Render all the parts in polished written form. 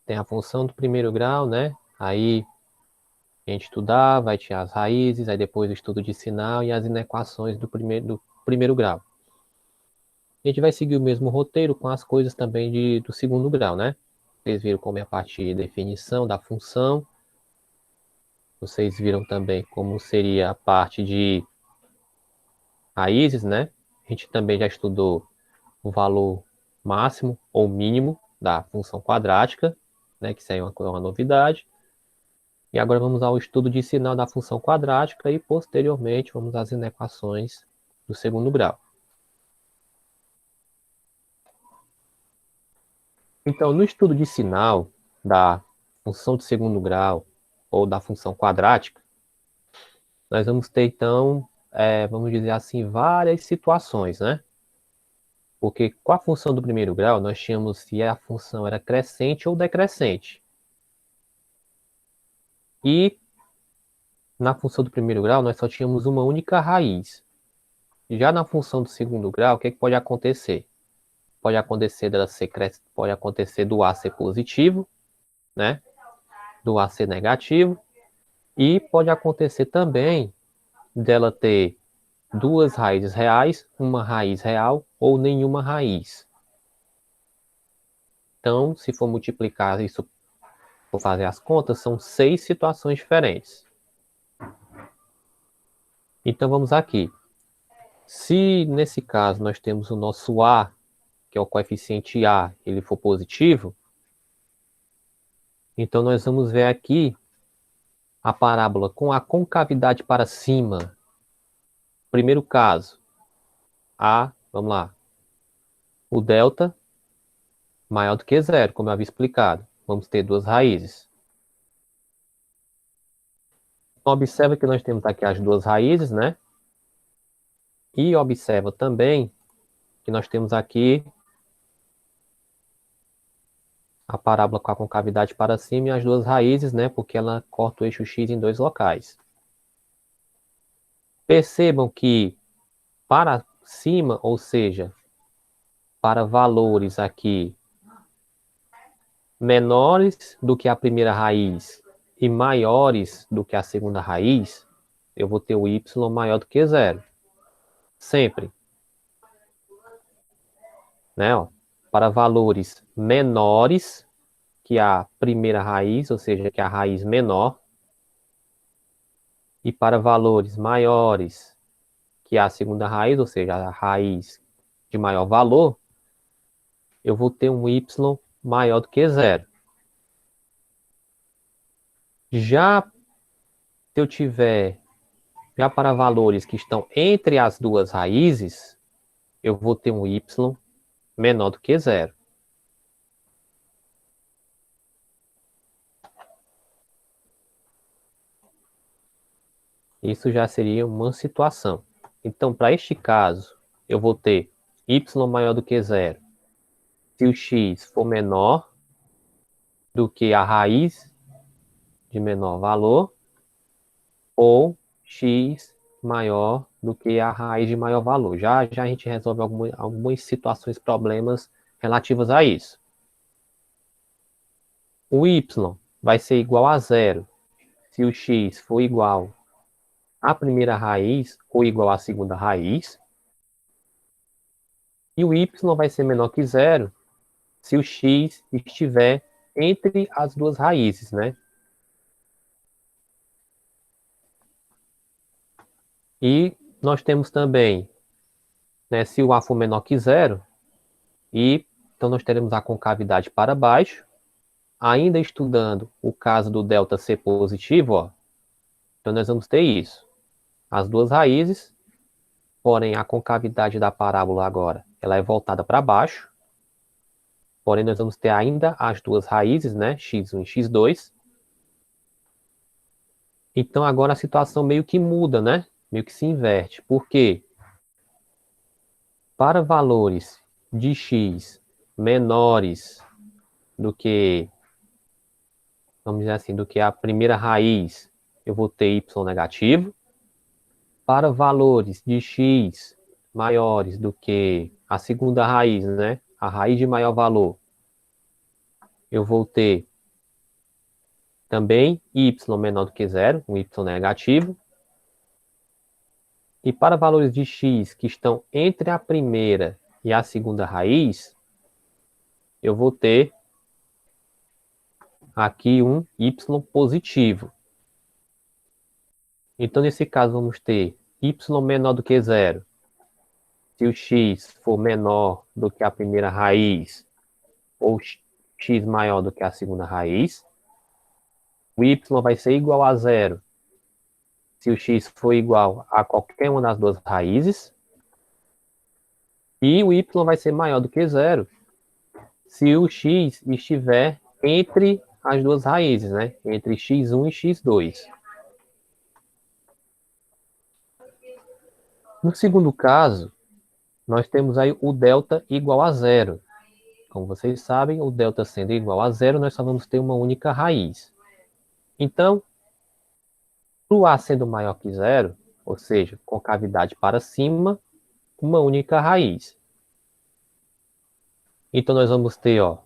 tem a função do primeiro grau, né? Aí a gente estudar, vai ter as raízes, aí depois o estudo de sinal e as inequações do primeiro grau. A gente vai seguir o mesmo roteiro com as coisas também do segundo grau, né? Vocês viram como é a parte de definição da função. Vocês viram também como seria a parte de raízes, né? A gente também já estudou o valor máximo ou mínimo da função quadrática, né? Que isso aí é uma novidade. E agora vamos ao estudo de sinal da função quadrática e, posteriormente, vamos às inequações do segundo grau. Então, no estudo de sinal da função de segundo grau ou da função quadrática, nós vamos ter, então, vamos dizer assim, várias situações, né? Porque com a função do primeiro grau, nós tínhamos se a função era crescente ou decrescente. E na função do primeiro grau, nós só tínhamos uma única raiz. Já na função do segundo grau, o que pode acontecer? Pode acontecer pode acontecer do A ser positivo, né? Do A ser negativo. E pode acontecer também dela ter duas raízes reais, uma raiz real ou nenhuma raiz. Então, se for multiplicar isso, for fazer as contas, são 6 situações diferentes. Então, vamos aqui. Se, nesse caso, nós temos o nosso A, que é o coeficiente A, ele for positivo, então nós vamos ver aqui a parábola com a concavidade para cima. Primeiro caso, vamos lá, o delta maior do que zero, como eu havia explicado. Vamos ter duas raízes. Observa que nós temos aqui as duas raízes, né? E observa também que nós temos aqui a parábola com a concavidade para cima e as duas raízes, né? Porque ela corta o eixo x em dois locais. Percebam que para cima, ou seja, para valores aqui menores do que a primeira raiz e maiores do que a segunda raiz, eu vou ter o y maior do que zero. Sempre. Né? Ó, para valores menores que a primeira raiz, ou seja, que a raiz menor, e para valores maiores que a segunda raiz, ou seja, a raiz de maior valor, eu vou ter um y maior do que zero. Já se eu tiver, já para valores que estão entre as duas raízes, eu vou ter um y menor do que zero. Isso já seria uma situação. Então, para este caso, eu vou ter y maior do que zero se o x for menor do que a raiz de menor valor, ou x maior do que a raiz de maior valor. Já a gente resolve algumas situações, problemas relativos a isso. O y vai ser igual a zero se o x for igual à primeira raiz ou igual à segunda raiz. E o y vai ser menor que zero se o x estiver entre as duas raízes, né? E nós temos também, né, se o A for menor que zero, então nós teremos a concavidade para baixo, ainda estudando o caso do delta ser positivo, ó, então nós vamos ter isso. As duas raízes, porém a concavidade da parábola agora, ela é voltada para baixo, porém nós vamos ter ainda as duas raízes, né, x1 e x2. Então agora a situação meio que muda, né? Meio que se inverte. Por quê? Para valores de x menores do que, vamos dizer assim, do que a primeira raiz, eu vou ter y negativo. Para valores de x maiores do que a segunda raiz, né? A raiz de maior valor, eu vou ter Também y menor do que zero, um y negativo. E para valores de x que estão entre a primeira e a segunda raiz, eu vou ter aqui um y positivo. Então, nesse caso, vamos ter y menor do que zero. Se o x for menor do que a primeira raiz, ou x maior do que a segunda raiz, o y vai ser igual a zero se o x for igual a qualquer uma das duas raízes, e o y vai ser maior do que zero se o x estiver entre as duas raízes, né? Entre x1 e x2. No segundo caso, nós temos aí o delta igual a zero. Como vocês sabem, o delta sendo igual a zero, nós só vamos ter uma única raiz. Então, o a sendo maior que zero, ou seja, com cavidade para cima, uma única raiz. Então, nós vamos ter, ó,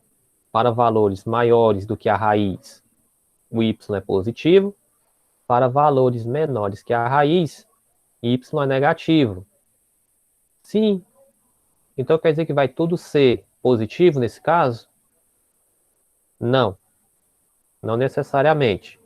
para valores maiores do que a raiz, o y é positivo. Para valores menores que a raiz, y é negativo. Sim. Então, quer dizer que vai tudo ser positivo nesse caso? Não. Não necessariamente.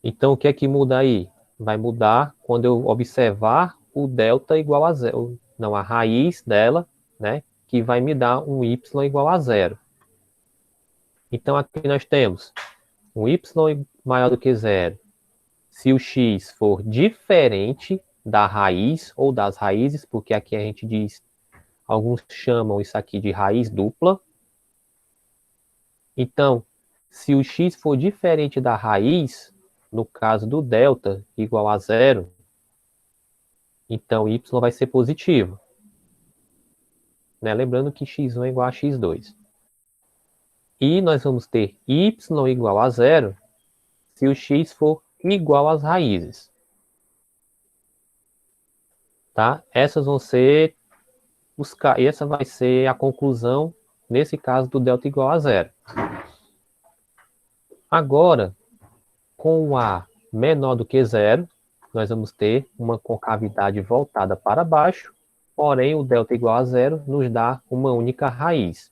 Então, o que é que muda aí? Vai mudar quando eu observar o delta igual a zero. Não, a raiz dela, né? Que vai me dar um y igual a zero. Então, aqui nós temos um y maior do que zero se o x for diferente da raiz ou das raízes, porque aqui a gente diz, alguns chamam isso aqui de raiz dupla. Então, se o x for diferente da raiz, no caso do delta igual a zero, então y vai ser positivo. Né? Lembrando que x1 é igual a x2. E nós vamos ter y igual a zero se o x for igual às raízes. Tá? Essas vão ser essa vai ser a conclusão nesse caso do delta igual a zero. Agora, com o a menor do que zero, nós vamos ter uma concavidade voltada para baixo, porém o delta igual a zero nos dá uma única raiz.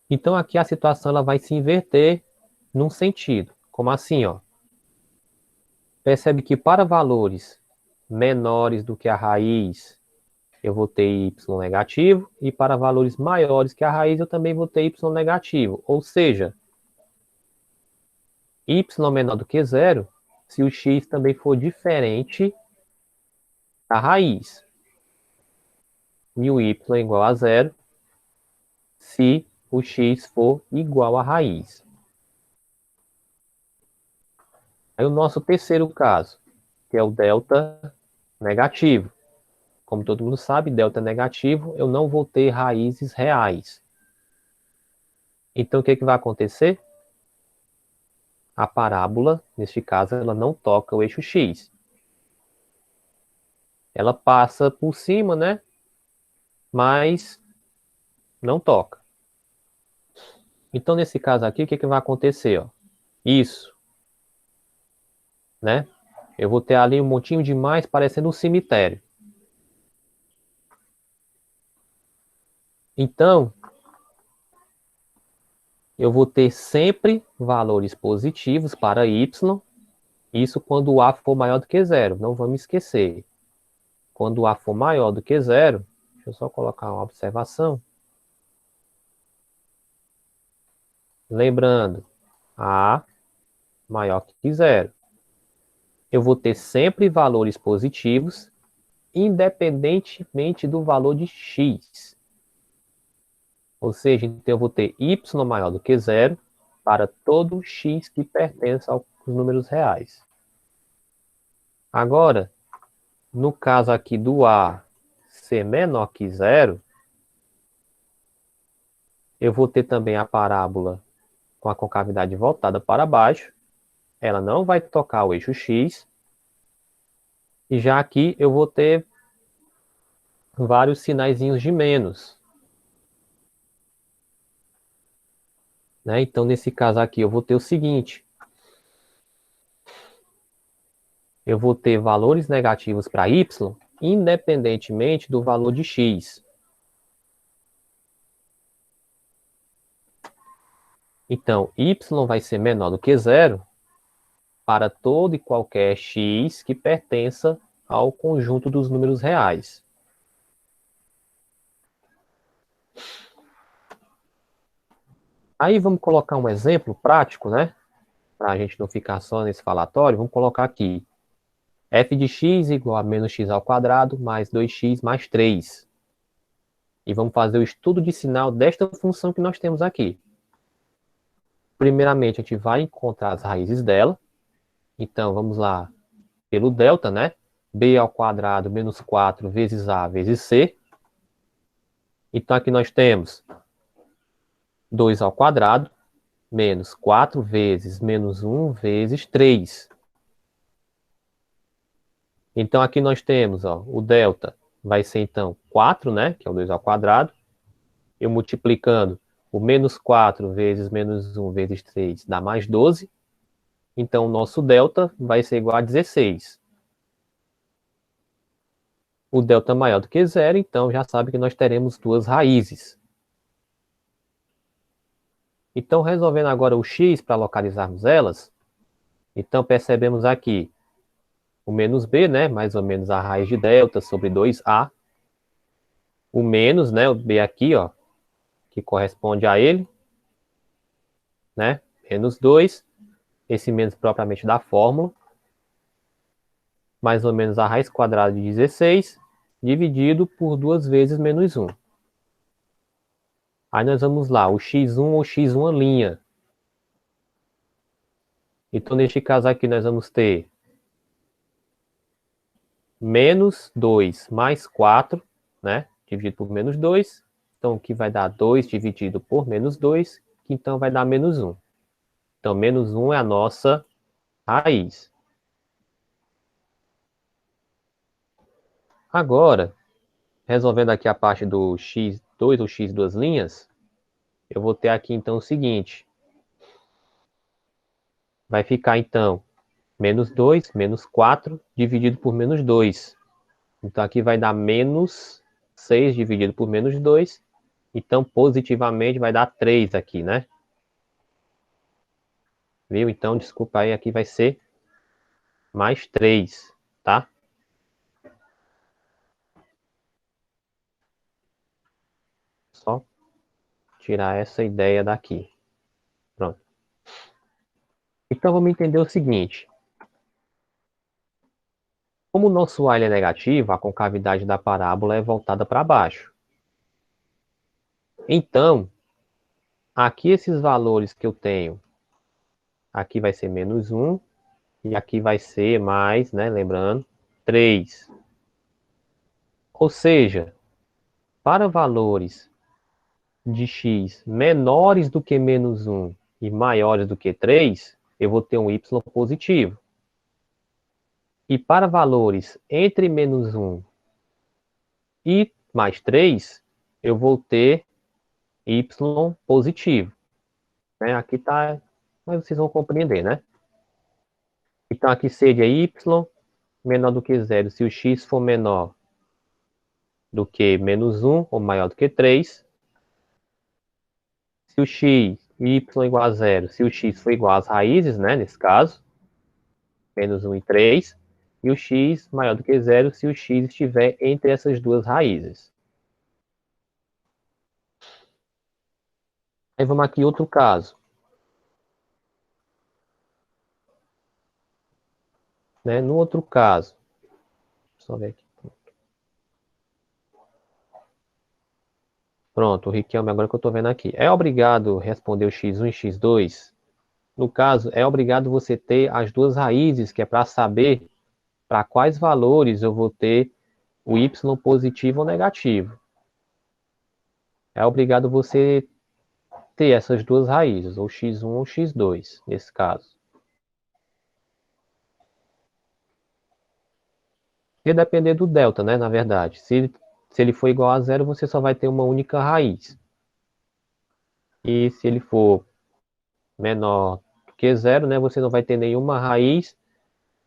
Então aqui a situação ela vai se inverter num sentido. Como assim, ó? Percebe que para valores menores do que a raiz, eu vou ter y negativo, e para valores maiores que a raiz, eu também vou ter y negativo. Ou seja, y menor do que zero, se o x também for diferente da raiz. E o y igual a zero, se o x for igual à raiz. Aí o nosso terceiro caso, que é o delta negativo. Como todo mundo sabe, delta negativo, eu não vou ter raízes reais. Então, o que vai acontecer? A parábola, neste caso, ela não toca o eixo x. Ela passa por cima, né? Mas não toca. Então, nesse caso aqui, o que vai acontecer? Ó? Isso. Né? Eu vou ter ali um montinho de mais parecendo um cemitério. Então, eu vou ter sempre valores positivos para y, isso quando o a for maior do que zero, não vamos esquecer. Quando o a for maior do que zero, deixa eu só colocar uma observação. Lembrando, a maior que zero. Eu vou ter sempre valores positivos, independentemente do valor de x. Ou seja, então eu vou ter y maior do que zero para todo x que pertence aos números reais. Agora, no caso aqui do a ser menor que zero, eu vou ter também a parábola com a concavidade voltada para baixo. Ela não vai tocar o eixo x. E já aqui eu vou ter vários sinaizinhos de menos. né? Então, nesse caso aqui, eu vou ter o seguinte. Eu vou ter valores negativos para y, independentemente do valor de x. Então, y vai ser menor do que zero para todo e qualquer x que pertença ao conjunto dos números reais. Aí vamos colocar um exemplo prático, né? Para a gente não ficar só nesse falatório, vamos colocar aqui. F de x igual a menos x ao quadrado mais 2x mais 3. E vamos fazer o estudo de sinal desta função que nós temos aqui. Primeiramente, a gente vai encontrar as raízes dela. Então, vamos lá pelo delta, né? B ao quadrado menos 4 vezes A vezes C. Então, aqui nós temos 2 ao quadrado menos 4 vezes menos 1 vezes 3. Então, aqui nós temos, ó, o delta vai ser, então, 4, né? Que é o 2 ao quadrado. Eu multiplicando o menos 4 vezes menos 1 vezes 3 dá mais 12. Então, o nosso delta vai ser igual a 16. O delta maior do que zero, então já sabe que nós teremos duas raízes. Então, resolvendo agora o x para localizarmos elas, então percebemos aqui o menos b, né, mais ou menos a raiz de delta sobre 2a. O menos, né, o b aqui, ó, que corresponde a ele, né, menos 2. Esse menos propriamente da fórmula. Mais ou menos a raiz quadrada de 16, dividido por 2 vezes menos 1. Aí nós vamos lá, o x1 ou x1'. Então, neste caso aqui, nós vamos ter menos 2 mais 4, né? Dividido por menos 2. Então, o que vai dar 2 dividido por menos 2, que então vai dar menos 1. Então, menos 1 é a nossa raiz. Agora, resolvendo aqui a parte do x2 ou x2', eu vou ter aqui então o seguinte. Vai ficar então menos 2, menos 4, dividido por menos 2. Então, aqui vai dar menos 6 dividido por menos 2. Então, positivamente, vai dar 3 aqui, né? Viu? Então, desculpa aí, aqui vai ser mais 3, tá? Só tirar essa ideia daqui. Pronto. Então, vamos entender o seguinte. Como o nosso A é negativo, a concavidade da parábola é voltada para baixo. Então, aqui esses valores que eu tenho, aqui vai ser menos 1, e aqui vai ser mais, né, lembrando, 3. Ou seja, para valores de x menores do que menos 1 e maiores do que 3, eu vou ter um y positivo. E para valores entre menos 1 e mais 3, eu vou ter y positivo. Né? Aqui está, mas vocês vão compreender, né? Então aqui seria y menor do que zero se o x for menor do que menos 1 ou maior do que 3. Se o x, y igual a zero, se o x for igual às raízes, né, nesse caso, menos 1 e 3, e o x maior do que zero se o x estiver entre essas duas raízes. Aí vamos aqui outro caso. Né? No outro caso, só ver aqui. Pronto, o Riquelme, agora que eu estou vendo aqui. É obrigado responder o x1 e x2? No caso, é obrigado você ter as duas raízes, que é para saber para quais valores eu vou ter o y positivo ou negativo. É obrigado você ter essas duas raízes, ou x1 ou x2, nesse caso. Se depender do delta, né, na verdade. Se ele for igual a zero, você só vai ter uma única raiz. E se ele for menor do que zero, né? Você não vai ter nenhuma raiz,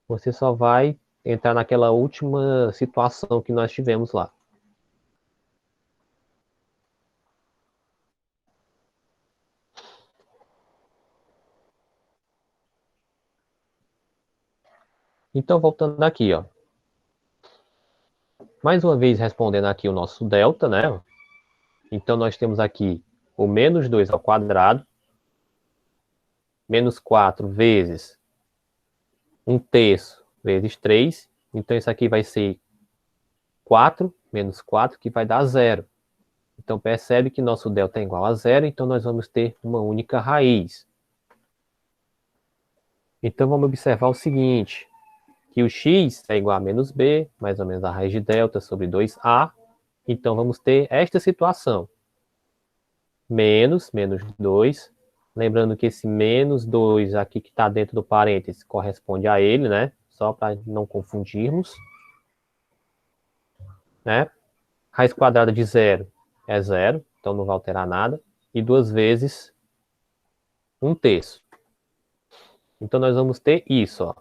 você só vai entrar naquela última situação que nós tivemos lá. Então, voltando aqui, ó. Mais uma vez, respondendo aqui o nosso delta, né? Então, nós temos aqui o menos 2 ao quadrado, menos 4 vezes 1/3 vezes 3. Então, isso aqui vai ser 4 menos 4, que vai dar 0. Então, percebe que nosso delta é igual a 0, então nós vamos ter uma única raiz. Então, vamos observar o seguinte, que o x é igual a menos b, mais ou menos a raiz de delta sobre 2a. Então, vamos ter esta situação. Menos 2. Lembrando que esse menos 2 aqui que está dentro do parênteses corresponde a ele, né? Só para não confundirmos. Né? Raiz quadrada de 0 é 0, então não vai alterar nada. E 2 vezes 1/3. Então, nós vamos ter isso, ó.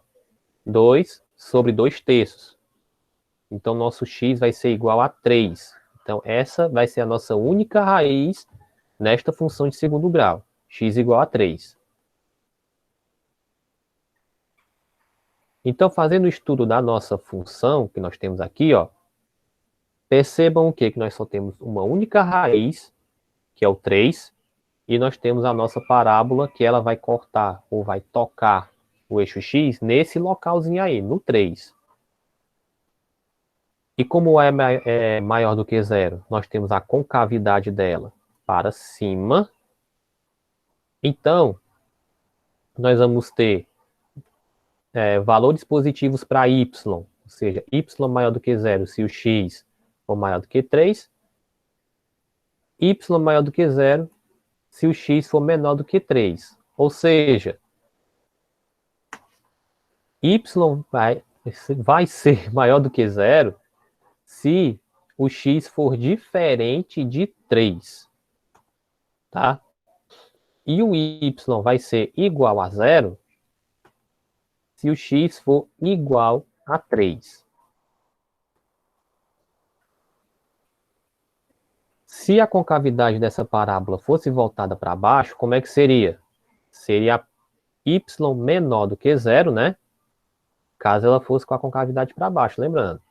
2 sobre 2/3. Então, nosso x vai ser igual a 3. Então, essa vai ser a nossa única raiz nesta função de segundo grau. X igual a 3. Então, fazendo o estudo da nossa função, que nós temos aqui, ó, percebam o quê? Que nós só temos uma única raiz, que é o 3, e nós temos a nossa parábola, que ela vai cortar, ou vai tocar o eixo x nesse localzinho aí, no 3. E como é maior do que zero, nós temos a concavidade dela para cima. Então, nós vamos ter valores positivos para y, ou seja, y maior do que zero se o x for maior do que 3, y maior do que zero se o x for menor do que 3. Ou seja, y vai ser maior do que zero se o x for diferente de 3. Tá? E o y vai ser igual a zero se o x for igual a 3. Se a concavidade dessa parábola fosse voltada para baixo, como é que seria? Seria y menor do que zero, né? Caso ela fosse com a concavidade para baixo, lembrando.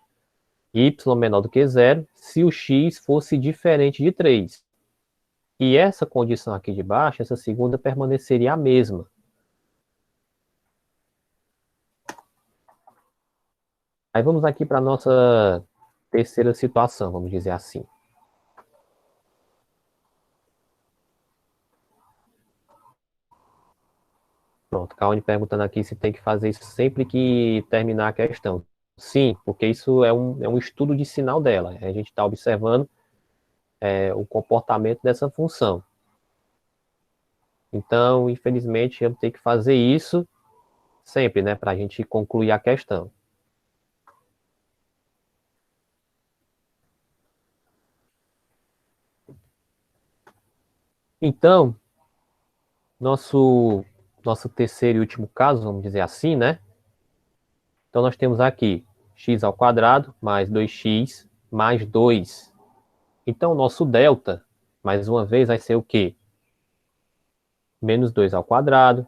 Y menor do que zero se o x fosse diferente de 3. E essa condição aqui de baixo, essa segunda, permaneceria a mesma. Aí vamos aqui para a nossa terceira situação, vamos dizer assim. Pronto, Kaone perguntando aqui se tem que fazer isso sempre que terminar a questão. Sim, porque isso é um estudo de sinal dela. A gente está observando o comportamento dessa função. Então, infelizmente, eu tenho que fazer isso sempre, né, para a gente concluir a questão. Então, nosso terceiro e último caso, vamos dizer assim, né? Então, nós temos aqui x ao quadrado mais 2x mais 2. Então, o nosso delta, mais uma vez, vai ser o quê? Menos 2 ao quadrado,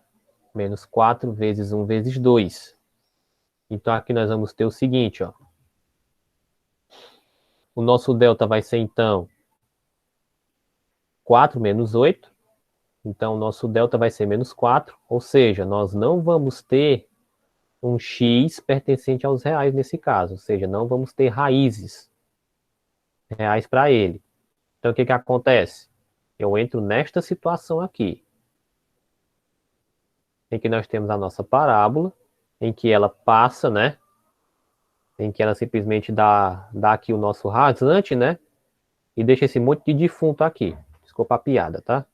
menos 4 vezes 1 vezes 2. Então, aqui nós vamos ter o seguinte, ó. O nosso delta vai ser, então, 4 menos 8. Então, o nosso delta vai ser menos 4. Ou seja, nós não vamos ter um x pertencente aos reais nesse caso. Ou seja, não vamos ter raízes reais para ele. Então, o que acontece? Eu entro nesta situação aqui, em que nós temos a nossa parábola, em que ela passa, né? Em que ela simplesmente dá aqui o nosso rasante, né? E deixa esse monte de defunto aqui. Desculpa a piada, tá?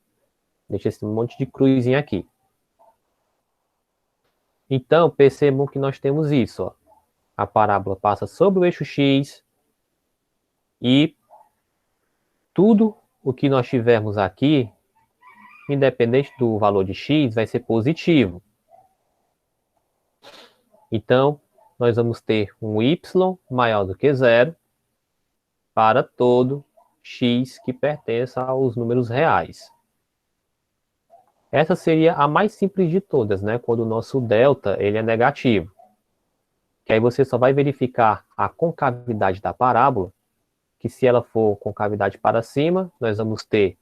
Deixa esse monte de cruzinha aqui. Então, percebam que nós temos isso, ó. A parábola passa sobre o eixo X e tudo o que nós tivermos aqui independente do valor de x, vai ser positivo. Então, nós vamos ter um y maior do que zero para todo x que pertença aos números reais. Essa seria a mais simples de todas, né? Quando o nosso delta ele é negativo. Que aí você só vai verificar a concavidade da parábola, que se ela for concavidade para cima, nós vamos ter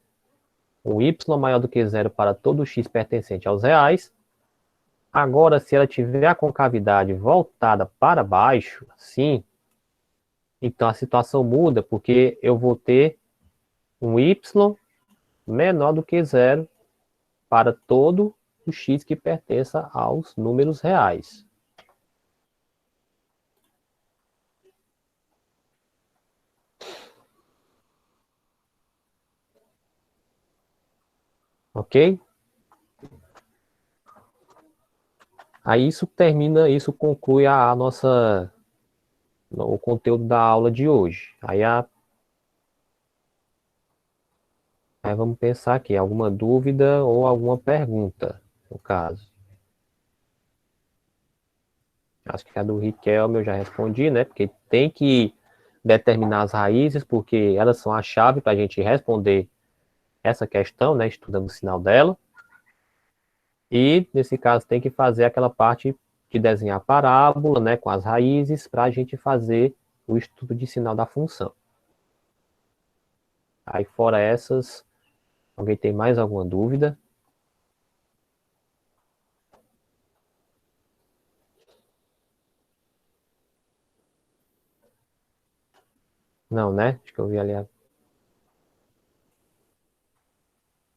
um y maior do que zero para todo x pertencente aos reais. Agora, se ela tiver a concavidade voltada para baixo, assim, então a situação muda, porque eu vou ter um y menor do que zero para todo o x que pertença aos números reais. Ok? Aí isso conclui a nossa, o conteúdo da aula de hoje. Aí vamos pensar aqui, alguma dúvida ou alguma pergunta, no caso. Acho que a do Riquelme eu já respondi, né? Porque tem que determinar as raízes, porque elas são a chave para a gente responder essa questão, né? Estudando o sinal dela. E, nesse caso, tem que fazer aquela parte de desenhar a parábola, né? Com as raízes, para a gente fazer o estudo de sinal da função. Aí, fora essas, alguém tem mais alguma dúvida? Não, né? Acho que eu vi ali.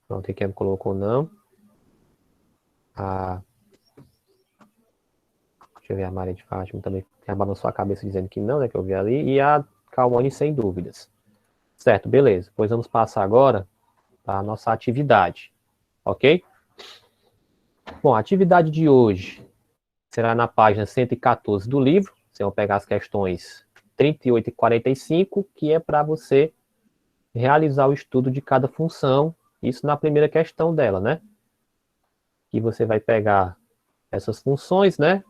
Não, tem quem colocou não. A... Deixa eu ver, a Maria de Fátima também balançou a cabeça dizendo que não, né? Que eu vi ali. E a Cauane sem dúvidas. Certo, beleza. Pois vamos passar agora para a nossa atividade. Ok? Bom, a atividade de hoje será na página 114 do livro. Você vai pegar as questões 38 e 45, que é para você realizar o estudo de cada função. Isso na primeira questão dela, né? Que você vai pegar essas funções, né?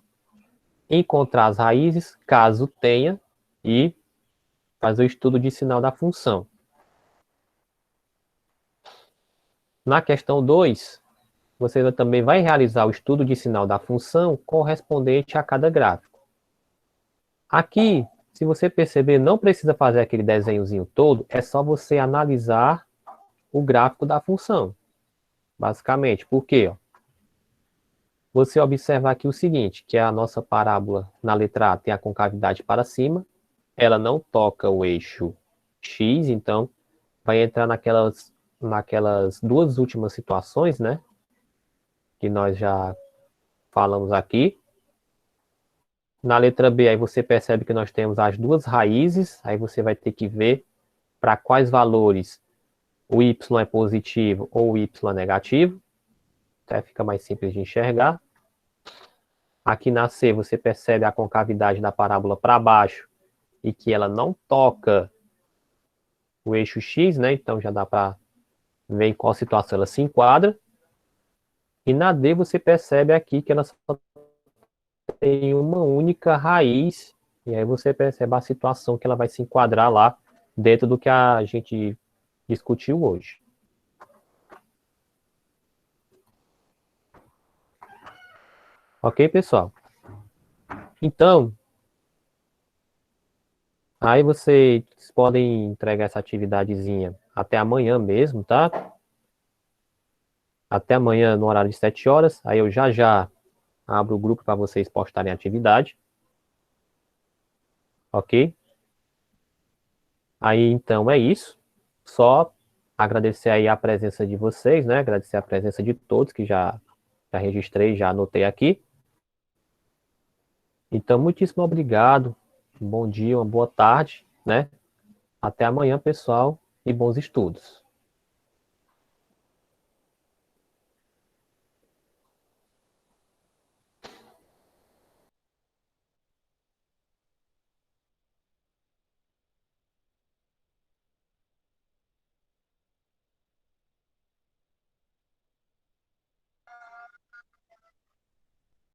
Encontrar as raízes, caso tenha, e fazer o estudo de sinal da função. Na questão 2, você também vai realizar o estudo de sinal da função correspondente a cada gráfico. Aqui, se você perceber, não precisa fazer aquele desenhozinho todo, é só você analisar o gráfico da função. Basicamente, por quê? Você observa aqui o seguinte, que a nossa parábola na letra A tem a concavidade para cima, ela não toca o eixo X, então vai entrar naquelas duas últimas situações, né? Que nós já falamos aqui. Na letra B, aí você percebe que nós temos as duas raízes, aí você vai ter que ver para quais valores o y é positivo ou o y é negativo. Até fica mais simples de enxergar. Aqui na C, você percebe a concavidade da parábola para baixo e que ela não toca o eixo X, né? Então já dá para ver em qual situação ela se enquadra. E na D, você percebe aqui que ela só tem uma única raiz, e aí você percebe a situação que ela vai se enquadrar lá dentro do que a gente discutiu hoje. Ok, pessoal? Então, aí vocês podem entregar essa atividadezinha até amanhã mesmo, tá? Até amanhã no horário de 7 horas. Aí eu já abro o grupo para vocês postarem a atividade. Ok? Aí então é isso. Só agradecer aí a presença de vocês, né? Agradecer a presença de todos que já registrei, já anotei aqui. Então, muitíssimo obrigado. Um bom dia, uma boa tarde, né? Até amanhã, pessoal, e bons estudos.